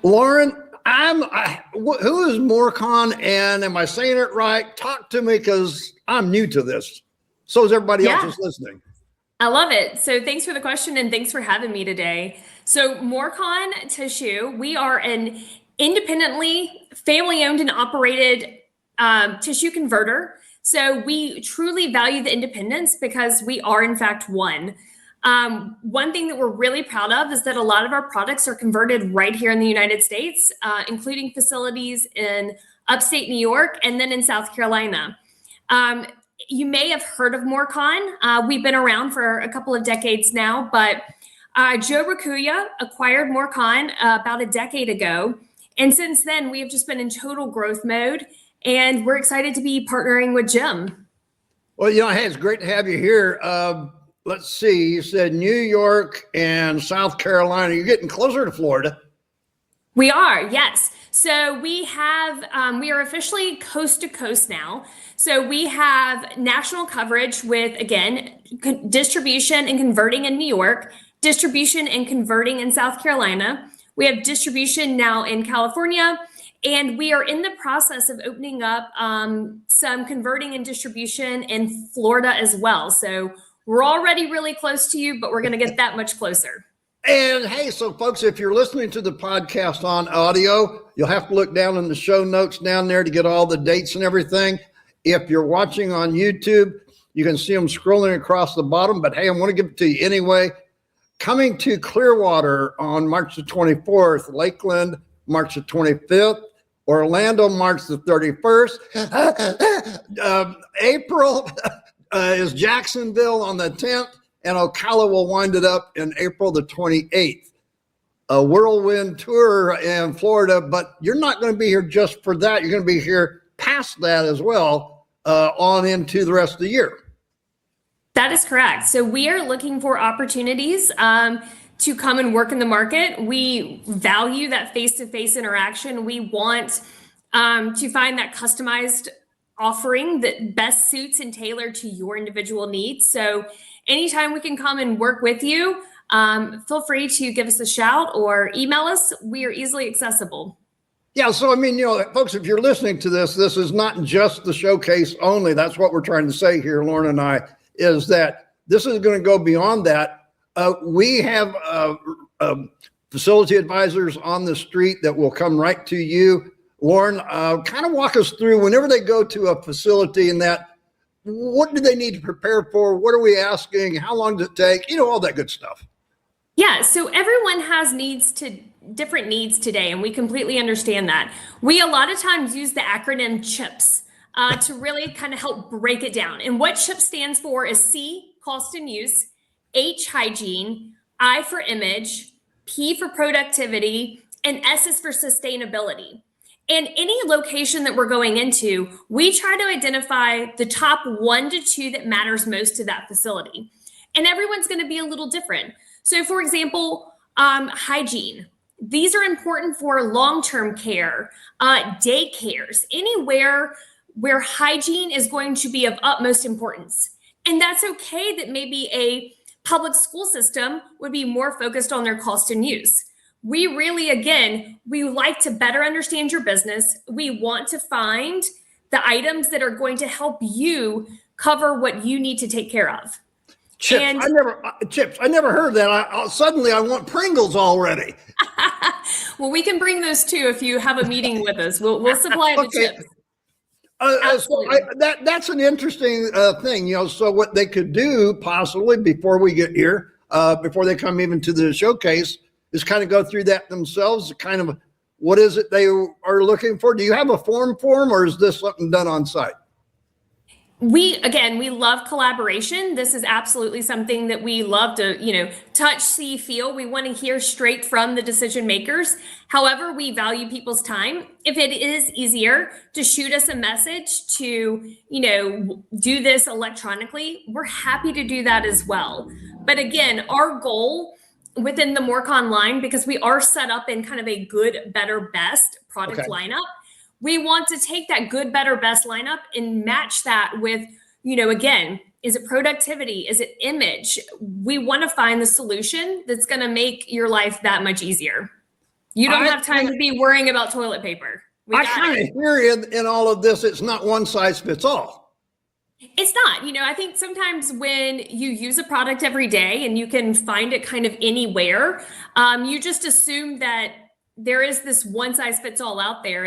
Lauren, who is Morcon, and am I saying it right? Talk to me, because I'm new to this. So is everybody else who's listening. I love it. So thanks for the question, and thanks for having me today. So Morcon Tissue, we are an independently family-owned and operated tissue converter. So we truly value the independence because we are in fact one. One thing that we're really proud of is that a lot of our products are converted right here in the United States, including facilities in upstate New York and then in South Carolina. You may have heard of Morcon. We've been around for a couple of decades now, but Joe Rakuya acquired Morcon about a decade ago. And since then, we have just been in total growth mode, and we're excited to be partnering with Jim. Well, hey, it's great to have you here. Let's see, you said New York and South Carolina. You're getting closer to Florida. We are, yes. So we are officially coast to coast now. So we have national coverage with, again, distribution and converting in New York, distribution and converting in South Carolina. We have distribution now in California, and we are in the process of opening up some converting and distribution in Florida as well. So we're already really close to you, but we're going to get that much closer. And hey, so folks, if you're listening to the podcast on audio, you'll have to look down in the show notes down there to get all the dates and everything. If you're watching on YouTube, you can see them scrolling across the bottom, but hey, I want to give it to you anyway. Coming to Clearwater on March the 24th, Lakeland, March the 25th, Orlando, March the 31st, April is Jacksonville on the 10th, and Ocala will wind it up in April the 28th. A whirlwind tour in Florida, but you're not going to be here just for that. You're going to be here past that as well, on into the rest of the year. That is correct. So we are looking for opportunities to come and work in the market. We value that face-to-face interaction. We want to find that customized offering that best suits and tailored to your individual needs. So anytime we can come and work with you, feel free to give us a shout or email us. We are easily accessible. Yeah, so I mean, folks, if you're listening to this, this is not just the showcase only. That's what we're trying to say here, Lauren and I, is that this is going to go beyond that. We have facility advisors on the street that will come right to you. Lauren, kind of walk us through whenever they go to a facility and that, what do they need to prepare for? What are we asking? How long does it take? All that good stuff. Yeah, so everyone has different needs today, and we completely understand that. We a lot of times use the acronym CHIPS to really kind of help break it down. And what CHIPS stands for is C, cost and use, H, hygiene, I for image, P for productivity, and S is for sustainability. And any location that we're going into, we try to identify the top 1 to 2 that matters most to that facility. And everyone's going to be a little different. So for example, hygiene. These are important for long-term care, daycares, anywhere where hygiene is going to be of utmost importance. And that's okay that maybe a public school system would be more focused on their cost and use. We really, again, we like to better understand your business. We want to find the items that are going to help you cover what you need to take care of. Chips, I never heard that. Suddenly I want Pringles already. Well, we can bring those too if you have a meeting with us. We'll supply the chips. Absolutely. That's an interesting thing, so what they could do possibly before we get here, before they come even to the showcase, is kind of go through that themselves, kind of what is it they are looking for? Do you have a form for them, or is this something done on site? We love collaboration. This is absolutely something that we love to, touch, see, feel. We want to hear straight from the decision makers. However, we value people's time. If it is easier to shoot us a message to, do this electronically, we're happy to do that as well. But again, our goal within the Morcon line, because we are set up in kind of a good, better, best product lineup, we want to take that good, better, best lineup and match that with, again, is it productivity? Is it image? We want to find the solution that's going to make your life that much easier. You don't have time to be worrying about toilet paper. I kind of hear in all of this, it's not one size fits all. It's not. I think sometimes when you use a product every day and you can find it kind of anywhere, you just assume that there is this one size fits all out there.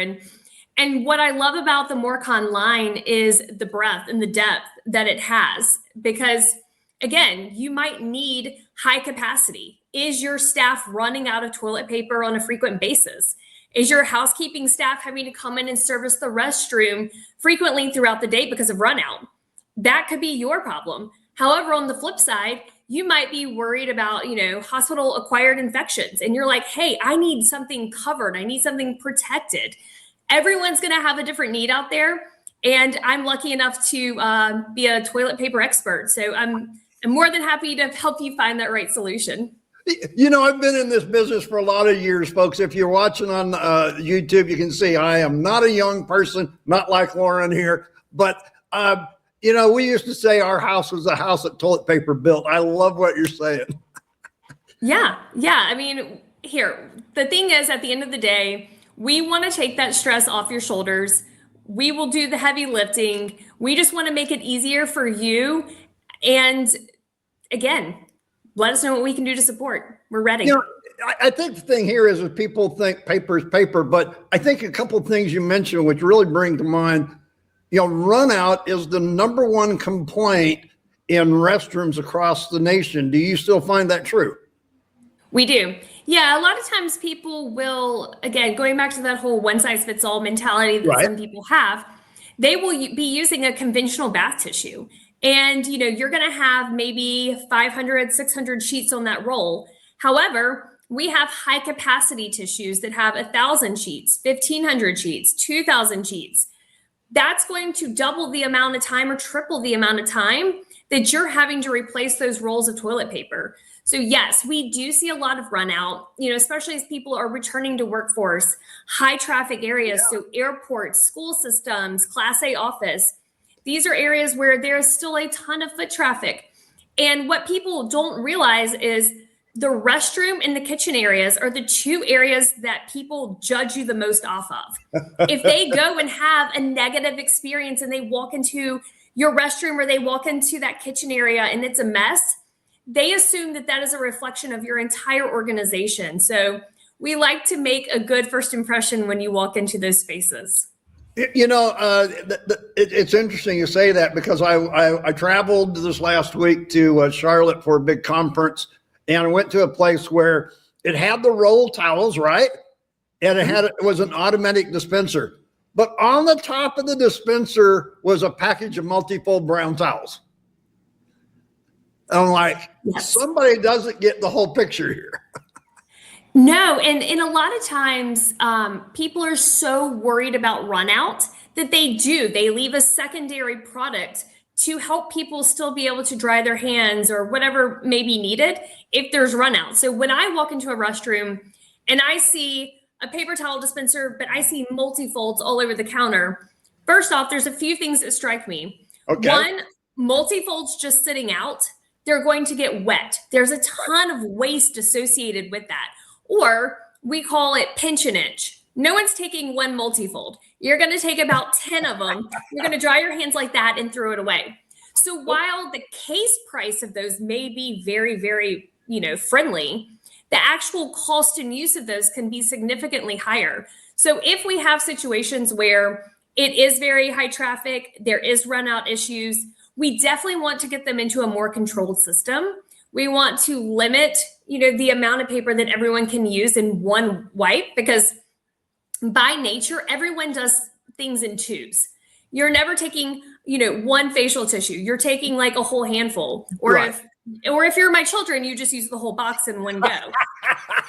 And what I love about the Morcon line is the breadth and the depth that it has, because again, you might need high capacity. Is your staff running out of toilet paper on a frequent basis? Is your housekeeping staff having to come in and service the restroom frequently throughout the day because of run out? That could be your problem. However, on the flip side, you might be worried about, hospital acquired infections. And you're like, hey, I need something covered. I need something protected. Everyone's going to have a different need out there. And I'm lucky enough to be a toilet paper expert. So I'm more than happy to help you find that right solution. I've been in this business for a lot of years, folks. If you're watching on YouTube, you can see I am not a young person, not like Lauren here. But, we used to say our house was a house that toilet paper built. I love what you're saying. Yeah. I mean, here, the thing is, at the end of the day, we want to take that stress off your shoulders. We will do the heavy lifting. We just want to make it easier for you. And again, let us know what we can do to support. We're ready. I think the thing here is that people think paper is paper, but I think a couple of things you mentioned, which really bring to mind, run out is the number one complaint in restrooms across the nation. Do you still find that true? We do. Yeah, a lot of times people will, again, going back to that whole one size fits all mentality that some people have, they will be using a conventional bath tissue. And, you're going to have maybe 500, 600 sheets on that roll. However, we have high capacity tissues that have 1,000 sheets, 1,500 sheets, 2,000 sheets. That's going to double the amount of time or triple the amount of time that you're having to replace those rolls of toilet paper. So yes, we do see a lot of run out, especially as people are returning to workforce, high traffic areas. So airports, school systems, Class A office. These are areas where there's still a ton of foot traffic. And what people don't realize is the restroom and the kitchen areas are the two areas that people judge you the most off of. If they go and have a negative experience and they walk into your restroom or they walk into that kitchen area and it's a mess, they assume that that is a reflection of your entire organization. So we like to make a good first impression when you walk into those spaces. It's interesting you say that, because I traveled this last week to Charlotte for a big conference, and I went to a place where it had the roll towels, right? And it was an automatic dispenser. But on the top of the dispenser was a package of multifold brown towels. And I'm like, somebody doesn't get the whole picture here. No, and a lot of times people are so worried about run out that they leave a secondary product to help people still be able to dry their hands or whatever may be needed if there's run out. So when I walk into a restroom and I see a paper towel dispenser, but I see multifolds all over the counter, first off, there's a few things that strike me. Okay. One, multifolds just sitting out, they're going to get wet. There's a ton of waste associated with that. Or we call it pinch and inch. No one's taking one multifold. You're going to take about 10 of them. You're going to dry your hands like that and throw it away. So while the case price of those may be very, very, friendly, the actual cost and use of those can be significantly higher. So if we have situations where it is very high traffic, there is run out issues, we definitely want to get them into a more controlled system. We want to limit, the amount of paper that everyone can use in one wipe, because by nature, everyone does things in tubes. You're never taking, one facial tissue. You're taking like a whole handful. Or if you're my children, you just use the whole box in one go.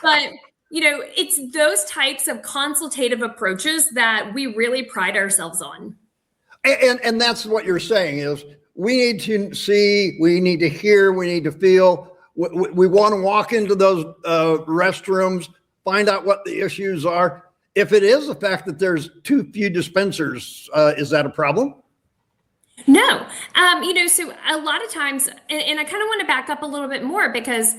But, it's those types of consultative approaches that we really pride ourselves on. And that's what you're saying is we need to see, we need to hear, we need to feel. We want to walk into those restrooms, find out what the issues are. If it is the fact that there's too few dispensers, is that a problem? No. So a lot of times, and I kind of want to back up a little bit more, because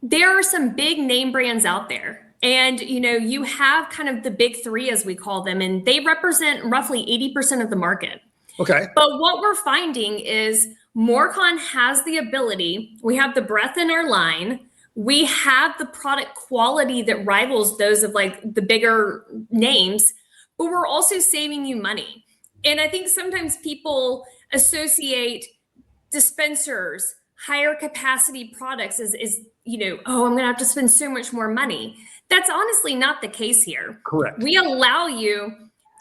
there are some big name brands out there And, you have kind of the big three, as we call them, and they represent roughly 80% of the market. Okay. But what we're finding is Morcon has the ability, we have the breadth in our line, we have the product quality that rivals those of like the bigger names, but we're also saving you money. And I think sometimes people associate dispensers, higher capacity products as oh, I'm going to have to spend so much more money. That's honestly not the case here. Correct. We allow you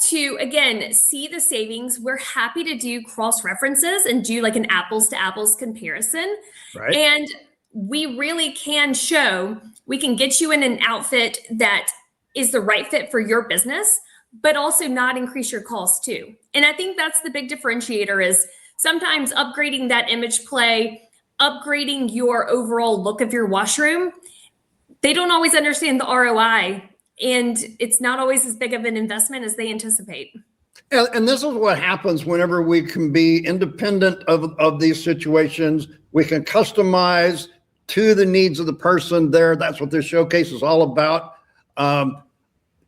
to, again, see the savings. We're happy to do cross references and do like an apples to apples comparison. Right. And we really can show, we can get you in an outfit that is the right fit for your business, but also not increase your costs too. And I think that's the big differentiator is sometimes upgrading that image play, upgrading your overall look of your washroom. They don't always understand the ROI, and it's not always as big of an investment as they anticipate. And this is what happens whenever we can be independent of these situations. We can customize to the needs of the person there. That's what this showcase is all about.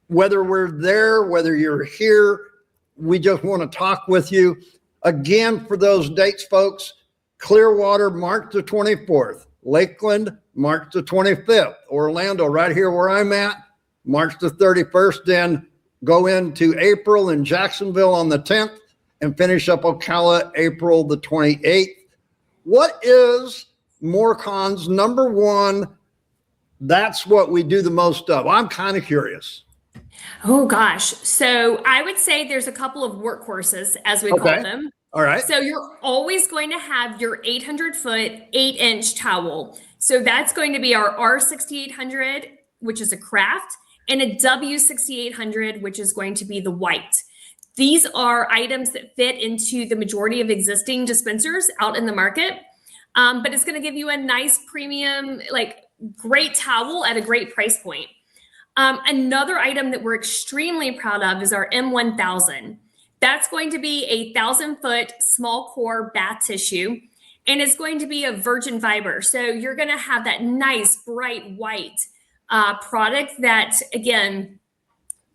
Whether we're there, whether you're here, we just want to talk with you. Again, for those dates, folks, Clearwater, March the 24th. Lakeland, March the 25th. Orlando, right here where I'm at, March the 31st. Then go into April in Jacksonville on the 10th and finish up Ocala, April the 28th. What is Morcon's number one? That's what we do the most of. I'm kind of curious. Oh gosh. So I would say there's a couple of workhorses, as we call them. All right. So you're always going to have your 800-foot, 8-inch towel. So that's going to be our R6800, which is a craft, and a W6800, which is going to be the white. These are items that fit into the majority of existing dispensers out in the market. But it's going to give you a nice premium, like great towel at a great price point. Another item that we're extremely proud of is our M1000. That's going to be a 1,000-foot small core bath tissue, and it's going to be a virgin fiber. So you're going to have that nice bright white product that, again,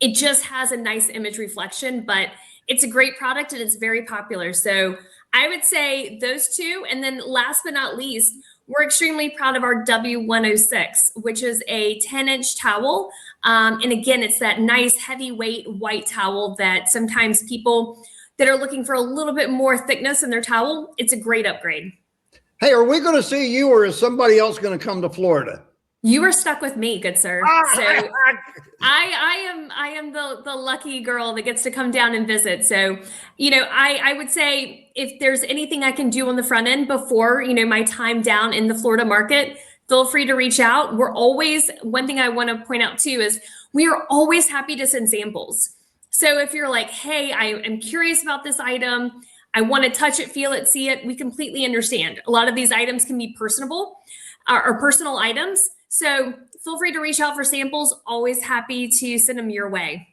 it just has a nice image reflection, but it's a great product and it's very popular. So I would say those two. And then last but not least, we're extremely proud of our W106, which is a 10-inch towel. And again, it's that nice heavyweight white towel that sometimes people that are looking for a little bit more thickness in their towel, it's a great upgrade. Hey, are we going to see you, or is somebody else going to come to Florida? You are stuck with me, good sir. So I am the lucky girl that gets to come down and visit. So, I would say if there's anything I can do on the front end before, my time down in the Florida market, feel free to reach out. We're always, one thing I want to point out too is we are always happy to send samples. So if you're like, hey, I am curious about this item, I want to touch it, feel it, see it, we completely understand. A lot of these items can be personable or personal items. So feel free to reach out for samples. Always happy to send them your way.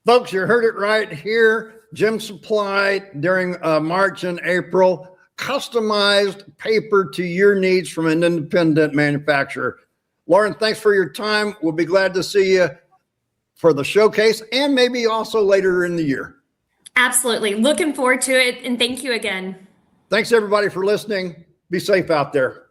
Folks, you heard it right here. Gem Supply during March and April. Customized paper to your needs from an independent manufacturer. Lauren, thanks for your time. We'll be glad to see you for the showcase and maybe also later in the year. Absolutely. Looking forward to it. And thank you again. Thanks everybody for listening. Be safe out there.